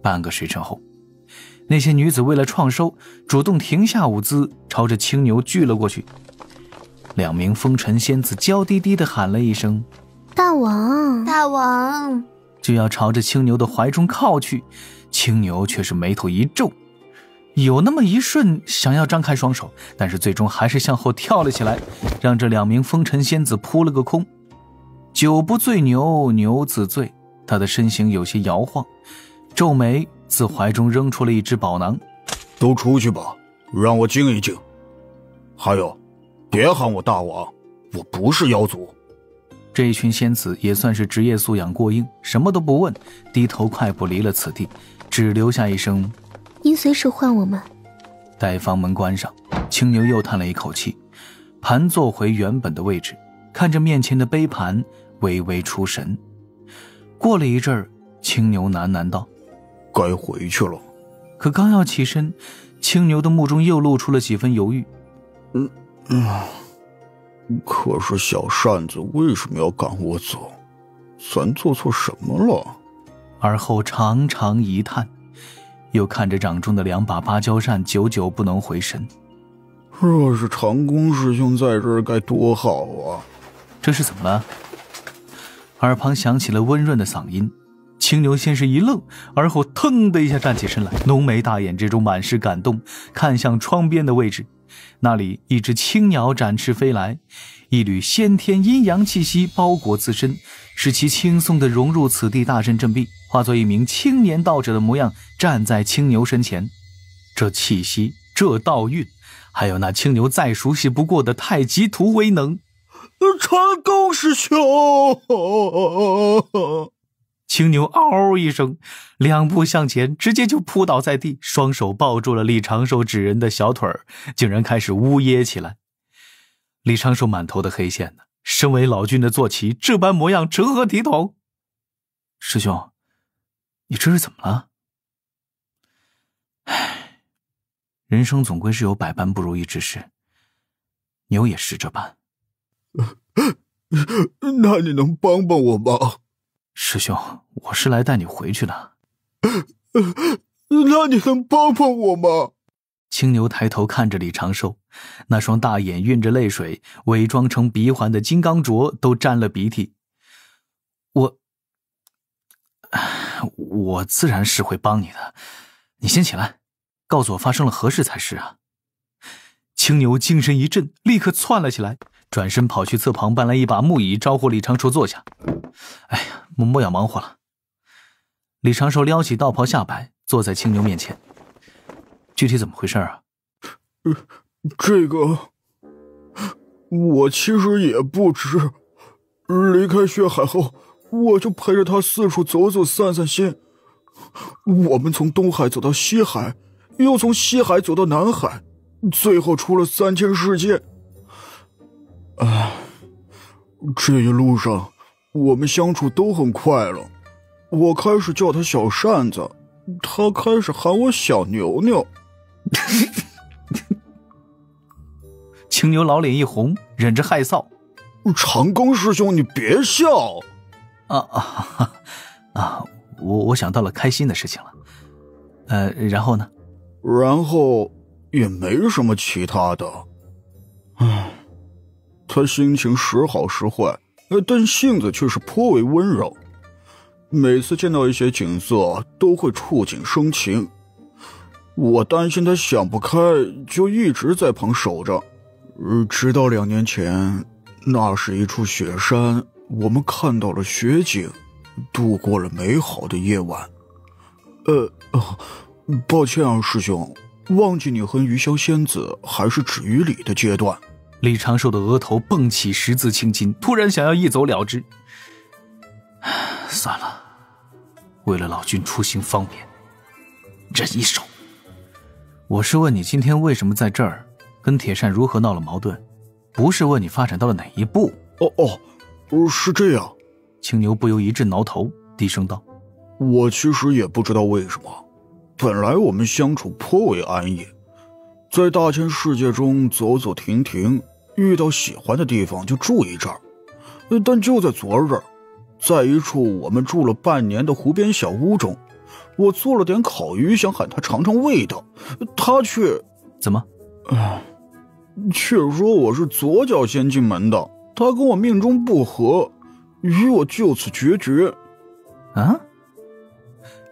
半个时辰后，那些女子为了创收，主动停下舞姿，朝着青牛聚了过去。2名风尘仙子娇滴滴地喊了一声大王大王，就要朝着青牛的怀中靠去，青牛却是眉头一皱，有那么一瞬想要张开双手，但是最终还是向后跳了起来，让这2名风尘仙子扑了个空。酒不醉牛，牛自醉，他的身形有些摇晃，皱眉自怀中扔出了一只宝囊。都出去吧，让我静一静。还有，别喊我大王，我不是妖族。这一群仙子也算是职业素养过硬，什么都不问，低头快步离了此地，只留下一声您随时唤我们。待房门关上，青牛又叹了一口气，盘坐回原本的位置，看着面前的杯盘，微微出神。过了一阵儿，青牛喃喃道：该回去了。可刚要起身，青牛的目中又露出了几分犹豫。可是小扇子为什么要赶我走？咱做错什么了？而后长长一叹，又看着掌中的2把芭蕉扇，久久不能回神。若是长弓师兄在这儿该多好啊！这是怎么了？耳旁响起了温润的嗓音。青牛先是一愣，而后腾的一下站起身来，浓眉大眼之中满是感动，看向窗边的位置，那里一只青鸟展翅飞来，一缕先天阴阳气息包裹自身，使其轻松地融入此地大阵阵壁，化作一名青年道者的模样，站在青牛身前。这气息，这道韵，还有那青牛再熟悉不过的太极图为能。长弓师兄！青牛嗷一声，2步向前，直接就扑倒在地，双手抱住了李长寿指人的小腿儿，竟然开始呜咽起来。李长寿满头的黑线呢，身为老君的坐骑，这般模样成何体统？师兄，你这是怎么了？唉，人生总归是有百般不如意之事，牛也是这般。那你能帮帮我吗？师兄，我是来带你回去的。那你能帮帮我吗？青牛抬头看着李长寿，那双大眼晕着泪水，伪装成鼻环的金刚镯都沾了鼻涕。我自然是会帮你的，你先起来，告诉我发生了何事才是啊。青牛精神一振，立刻窜了起来，转身跑去侧旁搬来一把木椅，招呼李长寿坐下。哎呀，莫要忙活了。李长寿撩起道袍下摆，坐在青牛面前。具体怎么回事啊？这个我其实也不知。离开血海后，我就陪着他四处走走散散心。我们从东海走到西海，又从西海走到南海，最后出了3000世界。这一路上我们相处都很快乐，我开始叫他小扇子，他开始喊我小牛牛。青牛老脸一红，忍着害臊。长庚师兄，你别笑。我想到了开心的事情了。然后呢？然后也没什么其他的。他心情时好时坏，但性子却是颇为温柔。每次见到一些景色都会触景生情。我担心他想不开，就一直在旁守着。直到2年前，那是一处雪山，我们看到了雪景，度过了美好的夜晚。抱歉啊，师兄，忘记你和余香仙子还是止于礼的阶段。李长寿的额头蹦起10字青筋，突然想要一走了之。算了，为了老君出行方便，忍一手。我是问你今天为什么在这儿，跟铁扇如何闹了矛盾，不是问你发展到了哪一步。是这样。青牛不由一阵挠头，低声道：我其实也不知道为什么，本来我们相处颇为安逸，在大千世界中走走停停，遇到喜欢的地方就住一阵儿。但就在昨日，在一处我们住了半年的湖边小屋中，我做了点烤鱼，想喊他尝尝味道，他却……怎么？却说我是左脚先进门的，他跟我命中不合，与我就此决绝。啊？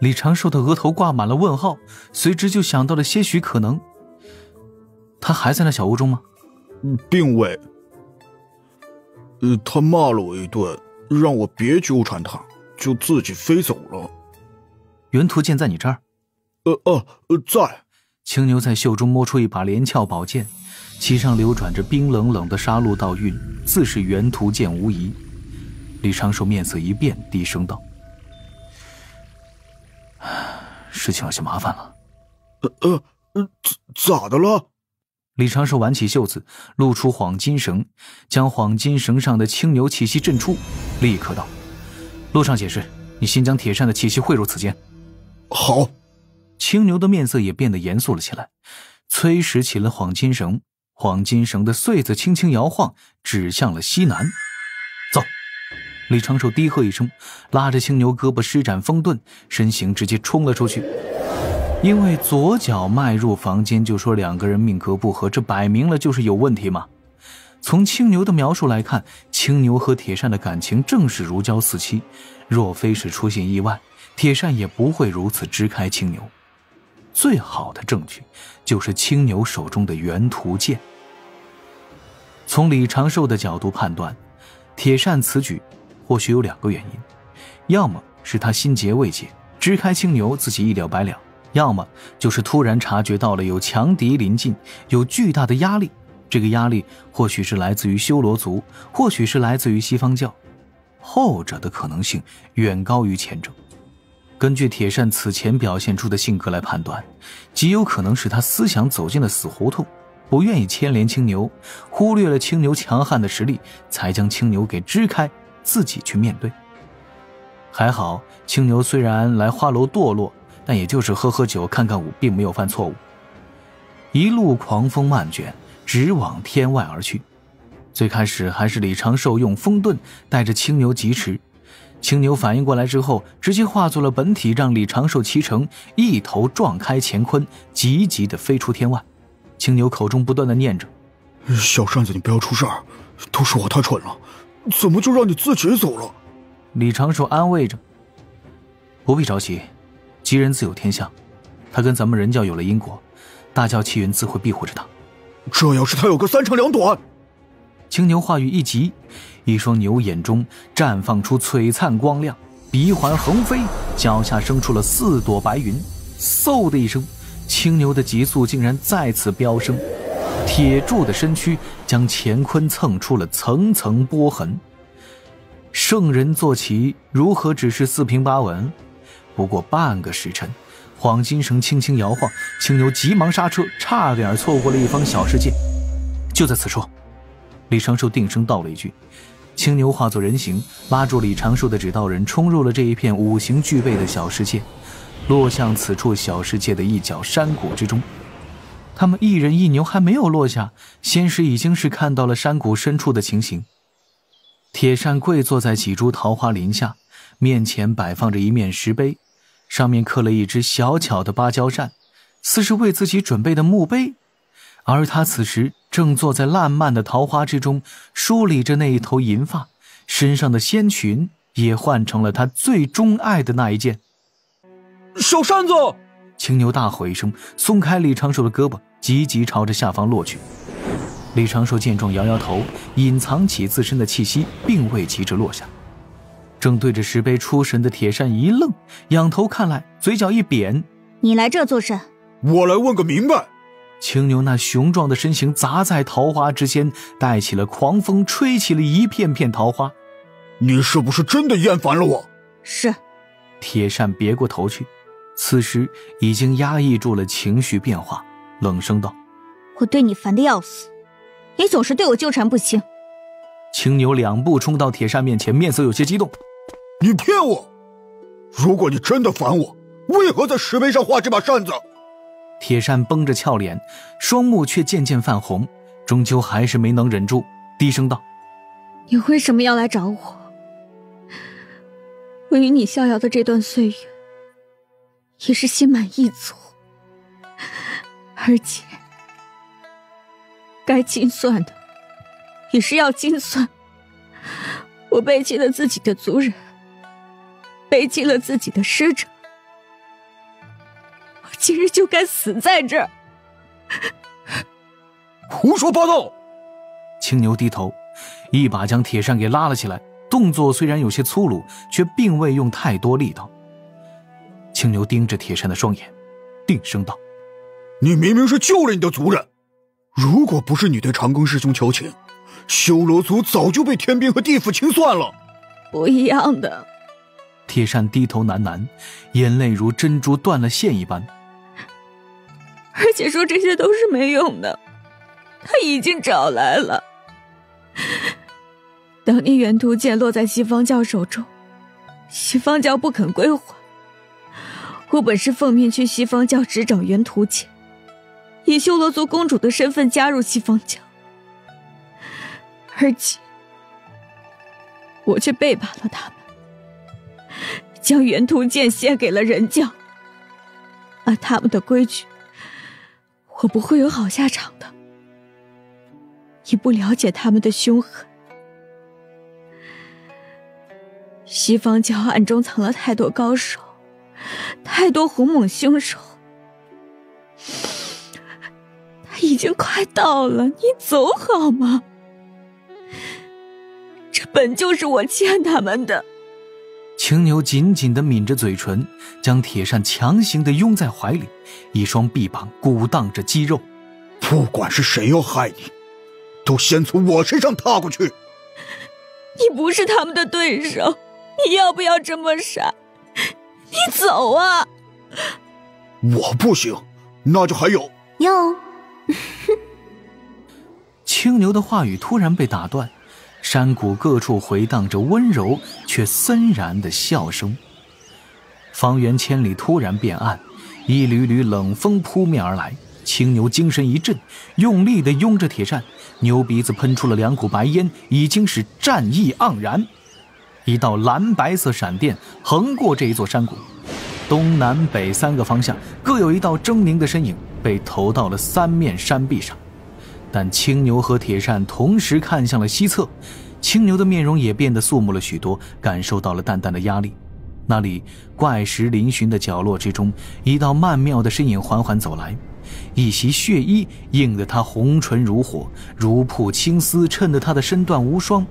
李长寿的额头挂满了问号，随之就想到了些许可能。他还在那小屋中吗？并未。他骂了我一顿，让我别纠缠他，就自己飞走了。原图剑在你这儿？在。青牛在袖中摸出一把连翘宝剑，其上流转着冰冷冷的杀戮道韵，自是原图剑无疑。李长寿面色一变，低声道：事情有些麻烦了。咋的了？李长寿挽起袖子，露出晃金绳，将晃金绳上的青牛气息震出，立刻道：路上解释，你先将铁扇的气息汇入此间。好。青牛的面色也变得严肃了起来，催使起了晃金绳，晃金绳的穗子轻轻摇晃，指向了西南。走！李长寿低喝一声，拉着青牛胳膊施展风遁，身形直接冲了出去。因为左脚迈入房间就说两个人命格不合，这摆明了就是有问题嘛。从青牛的描述来看，青牛和铁扇的感情正是如胶似漆，若非是出现意外，铁扇也不会如此支开青牛。最好的证据就是青牛手中的原图剑。从李长寿的角度判断，铁扇此举或许有两个原因，要么是他心结未解，支开青牛自己一了百了，要么就是突然察觉到了有强敌临近，有巨大的压力，这个压力或许是来自于修罗族，或许是来自于西方教，后者的可能性远高于前者。根据铁扇此前表现出的性格来判断，极有可能是他思想走进了死胡同，不愿意牵连青牛，忽略了青牛强悍的实力，才将青牛给支开，自己去面对。还好青牛虽然来花楼堕落，但也就是喝喝酒看看舞，并没有犯错误。一路狂风漫卷，直往天外而去。最开始还是李长寿用风遁带着青牛疾驰，青牛反应过来之后，直接化作了本体，让李长寿骑乘，一头撞开乾坤，急急地飞出天外。青牛口中不断地念着：小扇子你不要出事儿，都是我太蠢了，怎么就让你自己走了？李长寿安慰着：不必着急，吉人自有天相，他跟咱们人教有了因果，大教气运自会庇护着他。这要是他有个三长两短。青牛话语一急，一双牛眼中绽放出璀璨光亮，鼻环横飞，脚下生出了4朵白云。嗖的一声，青牛的急速竟然再次飙升，铁柱的身躯将乾坤蹭出了层层波痕。圣人坐骑如何只是四平八稳？不过半个时辰，晃金绳轻轻摇晃，青牛急忙刹车，差点错过了一方小世界。就在此处，李长寿定声道了一句，青牛化作人形，拉住李长寿的指道人，冲入了这一片五行俱备的小世界，落向此处小世界的一角山谷之中。他们一人一牛还没有落下，仙师已经是看到了山谷深处的情形。铁扇跪坐在几株桃花林下，面前摆放着一面石碑，上面刻了一只小巧的芭蕉扇，似是为自己准备的墓碑。而他此时正坐在烂漫的桃花之中，梳理着那一头银发，身上的仙裙也换成了他最钟爱的那一件。小扇子！青牛大吼一声，松开李长寿的胳膊，急急朝着下方落去。李长寿见状摇摇头，隐藏起自身的气息，并未急着落下。正对着石碑出神的铁扇一愣，仰头看来，嘴角一扁：你来这做甚？我来问个明白。青牛那雄壮的身形砸在桃花之间，带起了狂风，吹起了一片片桃花。你是不是真的厌烦了我？是。铁扇别过头去，此时已经压抑住了情绪变化，冷声道：我对你烦得要死，你总是对我纠缠不清。青牛2步冲到铁扇面前，面色有些激动：你骗我！如果你真的烦我，为何在石碑上画这把扇子？铁扇绷着俏脸，双目却渐渐泛红，终究还是没能忍住，低声道：你为什么要来找我？我与你逍遥的这段岁月，也是心满意足，而且该清算的也是要清算。我背弃了自己的族人，背弃了自己的使者，我今日就该死在这儿。胡说八道！青牛低头，一把将铁扇给拉了起来，动作虽然有些粗鲁，却并未用太多力道。青牛盯着铁扇的双眼，定声道：你明明是救了你的族人，如果不是你对长庚师兄求情，修罗族早就被天兵和地府清算了。不一样的。铁扇低头喃喃，眼泪如珍珠断了线一般。而且说这些都是没用的，他已经找来了。当年元图剑落在西方教手中，西方教不肯归还，我本是奉命去西方教执掌元图剑，以修罗族公主的身份加入西方教，而且我却背叛了他们，将元图剑献给了人教。按他们的规矩，我不会有好下场的。你不了解他们的凶狠，西方教暗中藏了太多高手，太多勇猛凶手，他已经快到了，你走好吗？这本就是我欠他们的。青牛紧紧地抿着嘴唇，将铁扇强行地拥在怀里，一双臂膀鼓荡着肌肉。不管是谁要害你，都先从我身上踏过去。你不是他们的对手，你要不要这么傻？你走啊！我不行，那就还有。哟。青牛的话语突然被打断，山谷各处回荡着温柔却森然的笑声。方圆千里突然变暗，一缕缕冷风扑面而来。青牛精神一振，用力地拥着铁扇，牛鼻子喷出了2股白烟，已经是战意盎然。一道蓝白色闪电横过这一座山谷，东南北3个方向各有一道狰狞的身影被投到了3面山壁上。但青牛和铁扇同时看向了西侧，青牛的面容也变得肃穆了许多，感受到了淡淡的压力。那里怪石嶙峋的角落之中，一道曼妙的身影缓缓走来，一袭血衣映得他红唇如火，如瀑青丝衬得他的身段无双。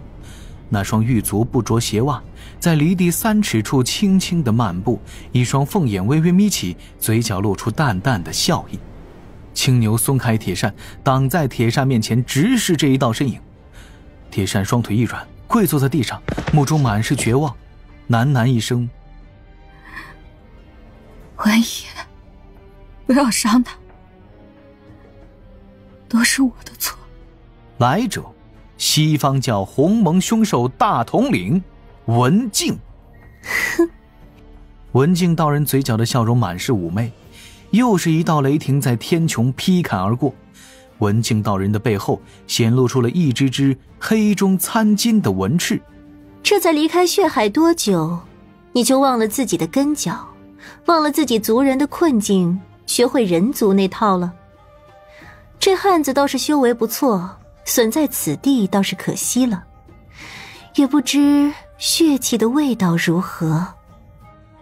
那双玉足不着鞋袜，在离地3尺处轻轻地漫步，一双凤眼微微眯起，嘴角露出淡淡的笑意。青牛松开铁扇，挡在铁扇面前，直视这一道身影。铁扇双腿一软，跪坐在地上，目中满是绝望，喃喃一声：文爷，不要伤他，都是我的错。来者，西方教鸿蒙凶兽大统领文静。文静道人嘴角的笑容满是妩媚，又是一道雷霆在天穹劈砍而过。文静道人的背后显露出了一只只黑中参金的纹翅。这才离开血海多久，你就忘了自己的根脚，忘了自己族人的困境，学会人族那套了。这汉子倒是修为不错，损在此地倒是可惜了，也不知血气的味道如何。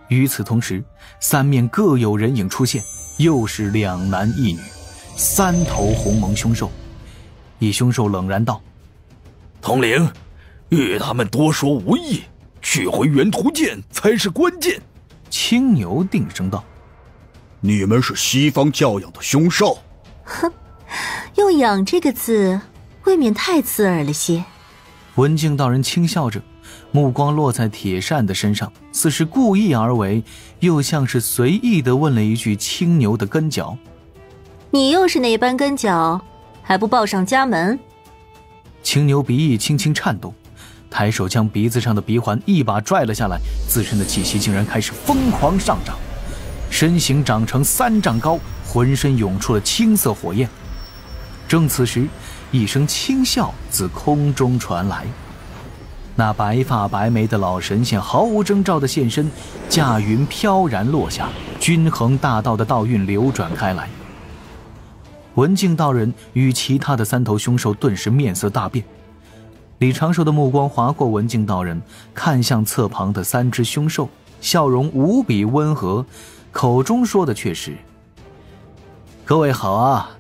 与此同时，3面各有人影出现，又是2男1女，3头鸿蒙凶兽。一凶兽冷然道：统领，与他们多说无益，取回元图剑才是关键。青牛定声道：你们是西方教养的凶兽。哼，用养这个字未免太刺耳了些。文静道人轻笑着，目光落在铁扇的身上，似是故意而为，又像是随意地问了一句青牛的根脚：你又是哪般根脚，还不报上家门？青牛鼻翼轻轻颤动，抬手将鼻子上的鼻环一把拽了下来，自身的气息竟然开始疯狂上涨，身形长成3丈高，浑身涌出了青色火焰。正此时，一声轻笑自空中传来，那白发白眉的老神仙毫无征兆的现身，驾云飘然落下，均衡大道的道运流转开来。文静道人与其他的3头凶兽顿时面色大变。李长寿的目光划过文静道人，看向侧旁的3只凶兽，笑容无比温和，口中说的却是：各位好啊，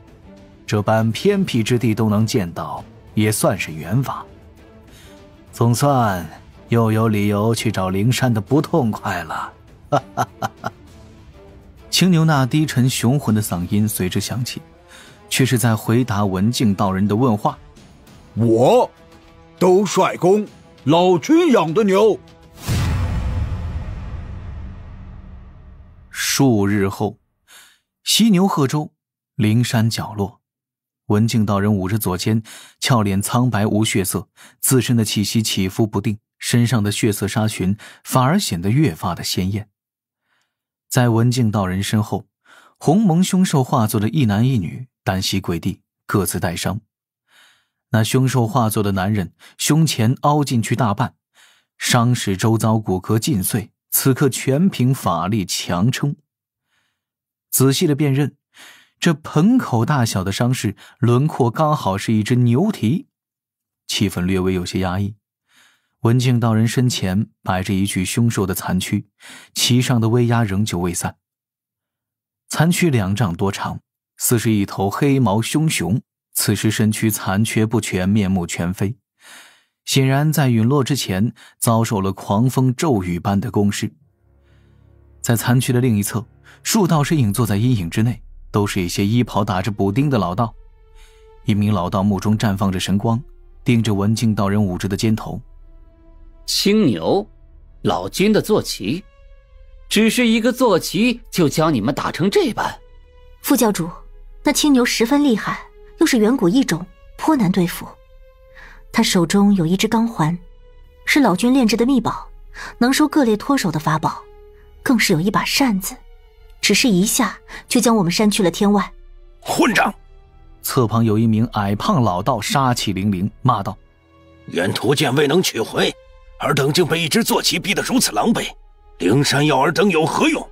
这般偏僻之地都能见到，也算是缘法，总算又有理由去找灵山的不痛快了。哈哈哈哈。青牛那低沉雄浑的嗓音随之响起，却是在回答文静道人的问话。我都帅公老君养的牛。数日后，犀牛贺州灵山角落，文静道人捂着左肩，俏脸苍白无血色，自身的气息起伏不定，身上的血色纱裙反而显得越发的鲜艳。在文静道人身后，红蒙凶兽化作的一男一女单膝跪地，各自带伤。那凶兽化作的男人胸前凹进去大半，伤使周遭骨骼尽碎，此刻全凭法力强撑。仔细的辨认，这盆口大小的伤势轮廓刚好是一只牛蹄，气氛略微有些压抑。文静道人身前摆着一具凶兽的残躯，其上的威压仍旧未散。残躯2丈多长，似是一头黑毛凶熊，此时身躯残缺不全，面目全非，显然在陨落之前遭受了狂风骤雨般的攻势。在残躯的另一侧，数道身影坐在阴影之内，都是一些衣袍打着补丁的老道。一名老道目中绽放着神光，盯着文静道人捂着的肩头。青牛，老君的坐骑，只是一个坐骑就将你们打成这般。副教主，那青牛十分厉害，又是远古异种，颇难对付。他手中有一只钢环，是老君炼制的秘宝，能收各类脱手的法宝，更是有一把扇子，只是一下就将我们扇去了天外。混账！侧旁有一名矮胖老道杀气凌凌，骂道：远途剑未能取回，尔等竟被一只坐骑逼得如此狼狈，灵山要尔等有何用？